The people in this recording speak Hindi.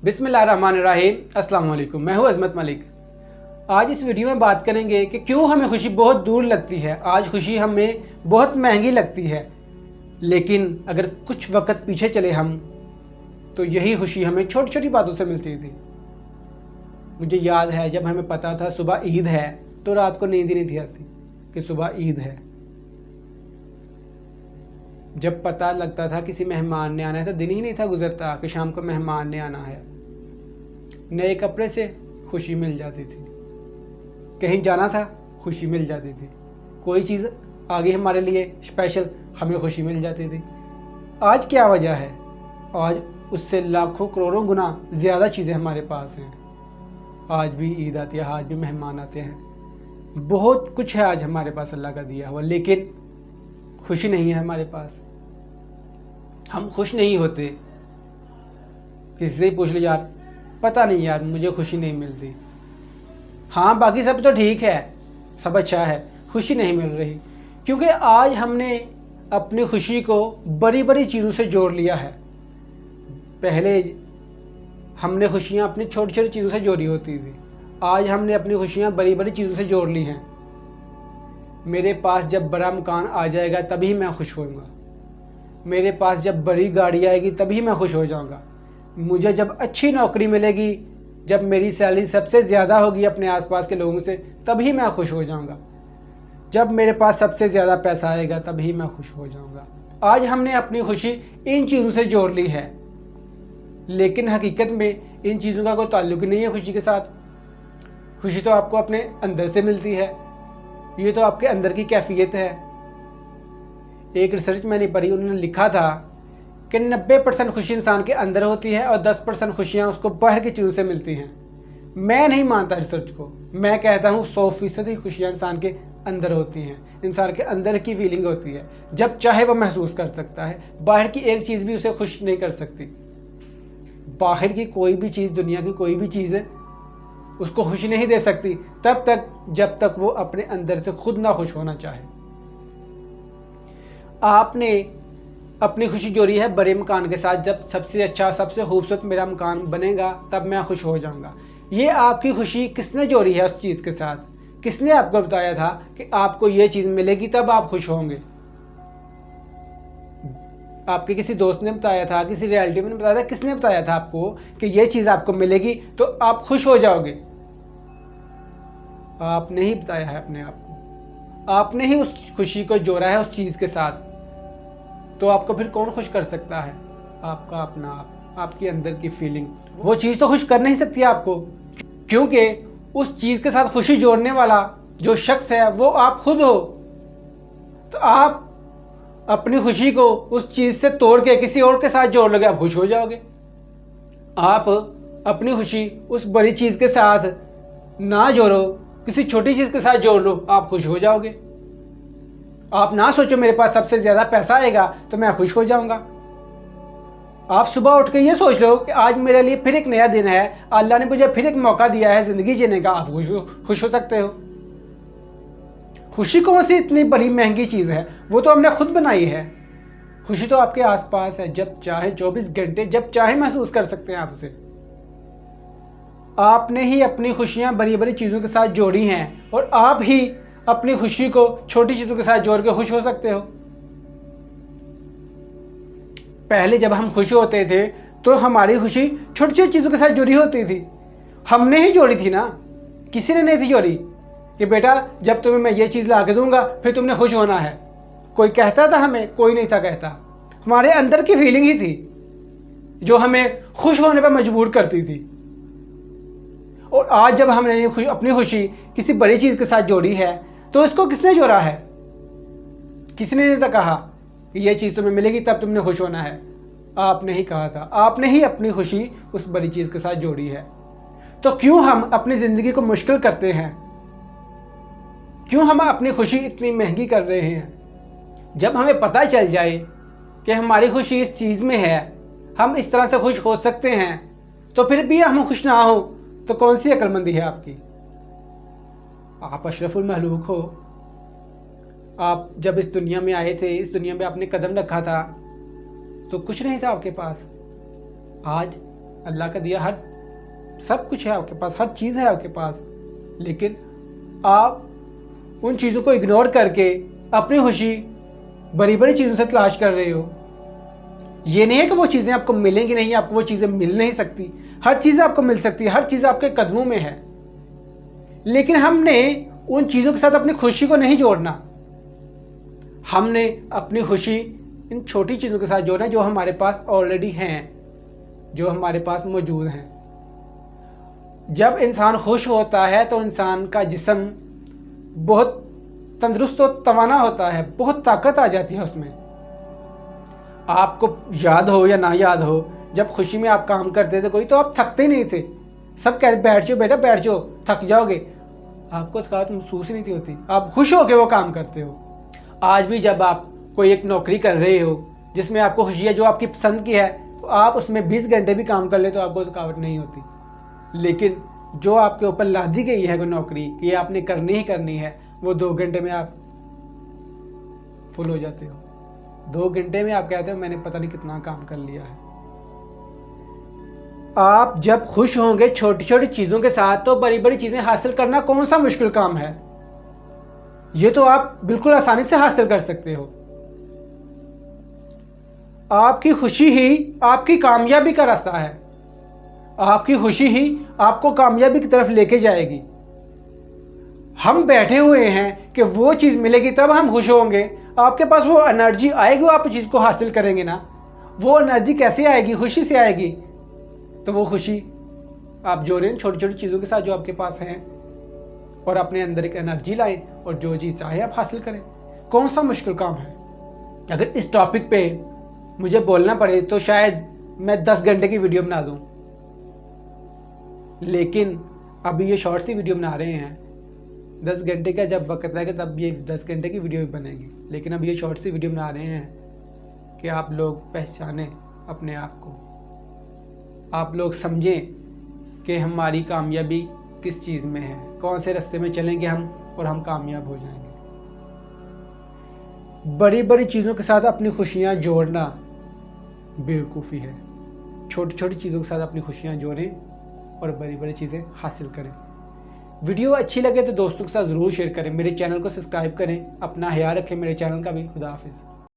बिस्मिल्लाहिर्रहमानिर्रहीम। अस्सलाम वालेकुम। मैं हूँ अज़मत मलिक। आज इस वीडियो में बात करेंगे कि क्यों हमें खुशी बहुत दूर लगती है। आज खुशी हमें बहुत महंगी लगती है, लेकिन अगर कुछ वक्त पीछे चले हम तो यही खुशी हमें छोटी छोटी बातों से मिलती थी। मुझे याद है जब हमें पता था सुबह ईद है तो रात को नींद ही नहीं थी आती कि सुबह ईद है। जब पता लगता था किसी मेहमान ने आना है तो दिन ही नहीं था गुजरता कि शाम को मेहमान ने आना है। नए कपड़े से खुशी मिल जाती थी, कहीं जाना था खुशी मिल जाती थी, कोई चीज़ आ गई हमारे लिए स्पेशल हमें खुशी मिल जाती थी। आज क्या वजह है? आज उससे लाखों करोड़ों गुना ज़्यादा चीज़ें हमारे पास हैं। आज भी ईद आती है, आज भी मेहमान आते हैं, बहुत कुछ है आज हमारे पास अल्लाह का दिया हुआ, लेकिन खुशी नहीं है हमारे पास। हम खुश नहीं होते। किसी से ही पूछ लो यार, पता नहीं यार मुझे खुशी नहीं मिलती। हाँ बाकी सब तो ठीक है, सब अच्छा है, खुशी नहीं मिल रही क्योंकि आज हमने अपनी खुशी को बड़ी बड़ी चीज़ों से जोड़ लिया है। पहले हमने खुशियाँ अपनी छोटी छोटी चीज़ों से जोड़ी होती थी, आज हमने अपनी खुशियाँ बड़ी बड़ी चीज़ों से जोड़ ली हैं। मेरे पास जब बड़ा मकान आ जाएगा तभी मैं खुश होऊंगा, मेरे पास जब बड़ी गाड़ी आएगी तभी मैं खुश हो जाऊंगा, मुझे जब अच्छी नौकरी मिलेगी, जब मेरी सैलरी सबसे ज़्यादा होगी अपने आसपास के लोगों से तभी मैं खुश हो जाऊंगा, जब मेरे पास सबसे ज़्यादा पैसा आएगा तभी मैं खुश हो जाऊंगा। आज हमने अपनी खुशी इन चीज़ों से जोड़ ली है, लेकिन हकीकत में इन चीज़ों का कोई ताल्लुक ही नहीं है खुशी के साथ। खुशी तो आपको अपने अंदर से मिलती है, ये तो आपके अंदर की कैफियत है। एक रिसर्च मैंने पढ़ी, उन्होंने लिखा था कि 90% खुशी इंसान के अंदर होती है और 10% खुशियाँ उसको बाहर की चीज़ों से मिलती हैं। मैं नहीं मानता रिसर्च को, मैं कहता हूँ 100% ही खुशियाँ इंसान के अंदर होती हैं, इंसान के अंदर की फीलिंग होती है, जब चाहे वो महसूस कर सकता है। बाहर की एक चीज़ भी उसे खुश नहीं कर सकती। बाहर की कोई भी चीज़, दुनिया की कोई भी चीज़ उसको खुशी नहीं दे सकती तब तक जब तक वो अपने अंदर से खुद ना खुश होना चाहे। आपने अपनी खुशी जोड़ी है बड़े मकान के साथ, जब सबसे अच्छा सबसे खूबसूरत मेरा मकान बनेगा तब मैं खुश हो जाऊंगा। ये आपकी खुशी किसने जोड़ी है उस चीज़ के साथ? किसने आपको बताया था कि आपको ये चीज़ मिलेगी तब आप खुश होंगे? आपके किसी दोस्त ने बताया था, किसी रिलेटिव ने बताया था, किसने बताया था आपको कि ये चीज़ आपको मिलेगी तो आप खुश हो जाओगे? आपने ही बताया है अपने आप को, आपने ही उस खुशी को जोड़ा है उस चीज़ के साथ। तो आपको फिर कौन खुश कर सकता है? आपका अपना आप, आपके अंदर की फीलिंग। वो चीज़ तो खुश कर नहीं सकती आपको, क्योंकि उस चीज़ के साथ खुशी जोड़ने वाला जो शख्स है वो आप खुद हो। तो आप अपनी खुशी को उस चीज़ से तोड़ के किसी और के साथ जोड़ लोगे, आप खुश हो जाओगे। आप अपनी खुशी उस बड़ी चीज़ के साथ ना जोड़ो, किसी छोटी चीज़ के साथ जोड़ लो, आप खुश हो जाओगे। आप ना सोचो मेरे पास सबसे ज़्यादा पैसा आएगा तो मैं खुश हो जाऊंगा। आप सुबह उठ के ये सोच लो कि आज मेरे लिए फिर एक नया दिन है, अल्लाह ने मुझे फिर एक मौका दिया है ज़िंदगी जीने का, आप खुश हो सकते हो। खुशी कौन सी इतनी बड़ी महंगी चीज़ है? वो तो हमने खुद बनाई है। खुशी तो आपके आसपास है, जब चाहे 24 घंटे जब चाहे महसूस कर सकते हैं आप उसे। आपने ही अपनी खुशियाँ बड़ी बड़ी चीज़ों के साथ जोड़ी हैं और आप ही अपनी खुशी को छोटी चीज़ों के साथ जोड़ के खुश हो सकते हो। पहले जब हम खुश होते थे तो हमारी खुशी छोटी छोटी चीज़ों के साथ जुड़ी होती थी, हमने ही जोड़ी थी ना, किसी ने नहीं थी जोड़ी कि बेटा जब तुम्हें मैं ये चीज़ ला के दूंगा फिर तुमने खुश होना है। कोई कहता था हमें? कोई नहीं था कहता। हमारे अंदर की फीलिंग ही थी जो हमें खुश होने पर मजबूर करती थी। और आज जब हमने अपनी खुशी किसी बड़ी चीज़ के साथ जोड़ी है तो इसको किसने जोड़ा है? किसने नहीं कहा कि ये चीज़ तुम्हें मिलेगी तब तुमने खुश होना है? आपने ही कहा था, आपने ही अपनी खुशी उस बड़ी चीज़ के साथ जोड़ी है। तो क्यों हम अपनी ज़िंदगी को मुश्किल करते हैं? क्यों हम अपनी खुशी इतनी महंगी कर रहे हैं? जब हमें पता चल जाए कि हमारी खुशी इस चीज़ में है, हम इस तरह से खुश हो सकते हैं, तो फिर भी हम खुश ना हो तो कौन सी अक्लमंदी है आपकी? आप अशरफुल महलूक हो। आप जब इस दुनिया में आए थे, इस दुनिया में आपने कदम रखा था तो कुछ नहीं था आपके पास। आज अल्लाह का दिया हर सब कुछ है आपके पास, हर चीज़ है आपके पास, लेकिन आप उन चीज़ों को इग्नोर करके अपनी खुशी बड़ी बड़ी चीज़ों से तलाश कर रहे हो। ये नहीं है कि वो चीज़ें आपको मिलेंगी नहीं, आपको वो चीज़ें मिल नहीं सकती, हर चीज़ आपको मिल सकती है, हर चीज़ आपके कदमों में है, लेकिन हमने उन चीज़ों के साथ अपनी खुशी को नहीं जोड़ना। हमने अपनी खुशी इन छोटी चीज़ों के साथ जोड़ना जो हमारे पास ऑलरेडी हैं, जो हमारे पास मौजूद हैं। जब इंसान खुश होता है तो इंसान का जिस्म बहुत तंदुरुस्त और तवाना होता है, बहुत ताकत आ जाती है उसमें। आपको याद हो या ना याद हो, जब खुशी में आप काम करते थे कोई, तो आप थकते नहीं थे। सब कहते बैठ जाओ बेटा बैठ जाओ, थक जाओगे, आपको थकावट महसूस ही नहीं थी होती, आप खुश होकर वो काम करते हो। आज भी जब आप कोई एक नौकरी कर रहे हो जिसमें आपको खुशी है, जो आपकी पसंद की है, तो आप उसमें 20 घंटे भी काम कर ले तो आपको थकावट नहीं होती। लेकिन जो आपके ऊपर लादी गई है कोई नौकरी कि ये आपने करनी ही करनी है, वो 2 घंटे में आप फुल हो जाते हो। 2 घंटे में आप कहते हो मैंने पता नहीं कितना काम कर लिया है। आप जब खुश होंगे छोटी छोटी चीज़ों के साथ, तो बड़ी बड़ी चीज़ें हासिल करना कौन सा मुश्किल काम है, ये तो आप बिल्कुल आसानी से हासिल कर सकते हो। आपकी खुशी ही आपकी कामयाबी का रास्ता है, आपकी खुशी ही आपको कामयाबी की तरफ लेके जाएगी। हम बैठे हुए हैं कि वो चीज़ मिलेगी तब हम खुश होंगे, आपके पास वो एनर्जी आएगी, आप चीज़ को हासिल करेंगे ना। वो एनर्जी कैसे आएगी? खुशी से आएगी। तो वो खुशी आप जोड़ें छोटी छोटी चीज़ों के साथ जो आपके पास हैं, और अपने अंदर एक एनर्जी लाएं और जो चीज़ चाहे आप हासिल करें। कौन सा मुश्किल काम है? अगर इस टॉपिक पे मुझे बोलना पड़े तो शायद मैं 10 घंटे की वीडियो बना दूं, लेकिन अभी ये शॉर्ट सी वीडियो बना रहे हैं। 10 घंटे का जब वक्त आएगा तब ये 10 घंटे की वीडियो भी बनेगी, लेकिन अब ये शॉर्ट सी वीडियो बना रहे हैं कि आप लोग पहचानें अपने आप को, आप लोग समझें कि हमारी कामयाबी किस चीज़ में है, कौन से रास्ते में चलेंगे हम और हम कामयाब हो जाएंगे। बड़ी बड़ी चीज़ों के साथ अपनी खुशियाँ जोड़ना बेवकूफ़ी है। छोटी छोटी चीज़ों के साथ अपनी खुशियाँ जोड़ें और बड़ी बड़ी चीज़ें हासिल करें। वीडियो अच्छी लगे तो दोस्तों के साथ ज़रूर शेयर करें, मेरे चैनल को सब्सक्राइब करें, अपना ख्याल रखें मेरे चैनल का भी। खुदा हाफिज़।